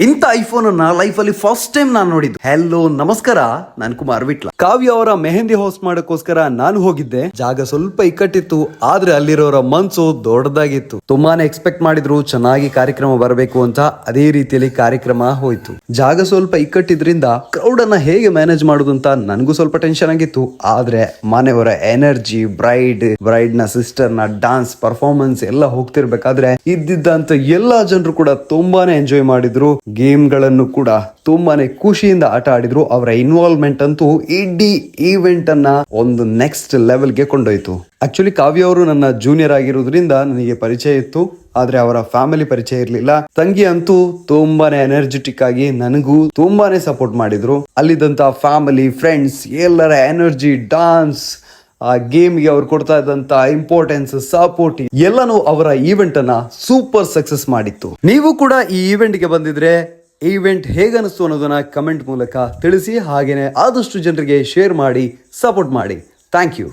ಇಂಥ ಐಫೋನ್ ಅನ್ನ ಲೈಫ್ ಅಲ್ಲಿ ಫಸ್ಟ್ ಟೈಮ್ ನಾನು ನೋಡಿದ್ದು. ಹೆಲೋ ನಮಸ್ಕಾರ, ನಾನು ಕುಮಾರ್ ವಿಟ್ಲ. ಕಾವ್ಯ ಅವರ ಮೆಹಂದಿ ಹೋಸ್ಟ್ ಮಾಡೋಕ್ಕೋಸ್ಕರ ನಾನು ಹೋಗಿದ್ದೆ. ಜಾಗ ಸ್ವಲ್ಪ ಇಕ್ಕಟ್ಟಿತ್ತು, ಆದ್ರೆ ಅಲ್ಲಿರೋರ ಮನ್ಸು ದೊಡ್ಡದಾಗಿತ್ತು. ತುಂಬಾನೇ ಎಕ್ಸ್ಪೆಕ್ಟ್ ಮಾಡಿದ್ರು ಚೆನ್ನಾಗಿ ಕಾರ್ಯಕ್ರಮ ಬರಬೇಕು ಅಂತ. ಅದೇ ರೀತಿಯಲ್ಲಿ ಕಾರ್ಯಕ್ರಮ ಹೋಯ್ತು. ಜಾಗ ಸ್ವಲ್ಪ ಇಕ್ಕಟ್ಟಿದ್ರಿಂದ ಕ್ರೌಡ್ ಅನ್ನ ಹೇಗೆ ಮ್ಯಾನೇಜ್ ಮಾಡುದು ಅಂತ ನನಗೂ ಸ್ವಲ್ಪ ಟೆನ್ಷನ್ ಆಗಿತ್ತು. ಆದ್ರೆ ಮನೆಯವರ ಎನರ್ಜಿ, ಬ್ರೈಡ್ ನ ಸಿಸ್ಟರ್ ನ ಡಾನ್ಸ್ ಪರ್ಫಾರ್ಮೆನ್ಸ್ ಎಲ್ಲ ಹೋಗ್ತಿರ್ಬೇಕಾದ್ರೆ ಇದ್ದಿದ್ದಂತ ಎಲ್ಲಾ ಜನರು ಕೂಡ ತುಂಬಾನೇ ಎಂಜಾಯ್ ಮಾಡಿದ್ರು. ಗೇಮ್ ಗಳನ್ನು ಕೂಡ ತುಂಬಾನೇ ಖುಷಿಯಿಂದ ಆಟ ಆಡಿದ್ರು. ಅವರ ಇನ್ವಾಲ್ವ್ಮೆಂಟ್ ಅಂತೂ ಇಡೀ ಈವೆಂಟ್ ಅನ್ನ ಒಂದು ನೆಕ್ಸ್ಟ್ ಲೆವೆಲ್ಗೆ ಕೊಂಡೊಯ್ತು. ಆಕ್ಚುಲಿ ಕಾವ್ಯ ಅವರು ನನ್ನ ಜೂನಿಯರ್ ಆಗಿರೋದ್ರಿಂದ ನನಗೆ ಪರಿಚಯ ಇತ್ತು, ಆದ್ರೆ ಅವರ ಫ್ಯಾಮಿಲಿ ಪರಿಚಯ ಇರ್ಲಿಲ್ಲ. ತಂಗಿ ಅಂತೂ ತುಂಬಾನೇ ಎನರ್ಜೆಟಿಕ್ ಆಗಿ ನನಗೂ ತುಂಬಾನೇ ಸಪೋರ್ಟ್ ಮಾಡಿದ್ರು. ಅಲ್ಲಿದ್ದಂತ ಫ್ಯಾಮಿಲಿ, ಫ್ರೆಂಡ್ಸ್ ಎಲ್ಲರ ಎನರ್ಜಿ, ಡಾನ್ಸ್, ಆ ಗೇಮ್ಗೆ ಅವ್ರು ಕೊಡ್ತಾ ಇದ್ದಂತ ಇಂಪಾರ್ಟೆನ್ಸ್, ಸಪೋರ್ಟ್ ಎಲ್ಲಾನು ಅವರ ಈವೆಂಟ್ ಅನ್ನ ಸೂಪರ್ ಸಕ್ಸಸ್ ಮಾಡಿತ್ತು. ನೀವು ಕೂಡ ಈ ಈವೆಂಟ್ಗೆ ಬಂದಿದ್ರೆ ಈವೆಂಟ್ ಹೇಗನಿಸ್ತು ಅನ್ನೋದನ್ನ ಕಮೆಂಟ್ ಮೂಲಕ ತಿಳಿಸಿ. ಹಾಗೇನೆ ಆದಷ್ಟು ಜನರಿಗೆ ಶೇರ್ ಮಾಡಿ, ಸಪೋರ್ಟ್ ಮಾಡಿ. Thank you.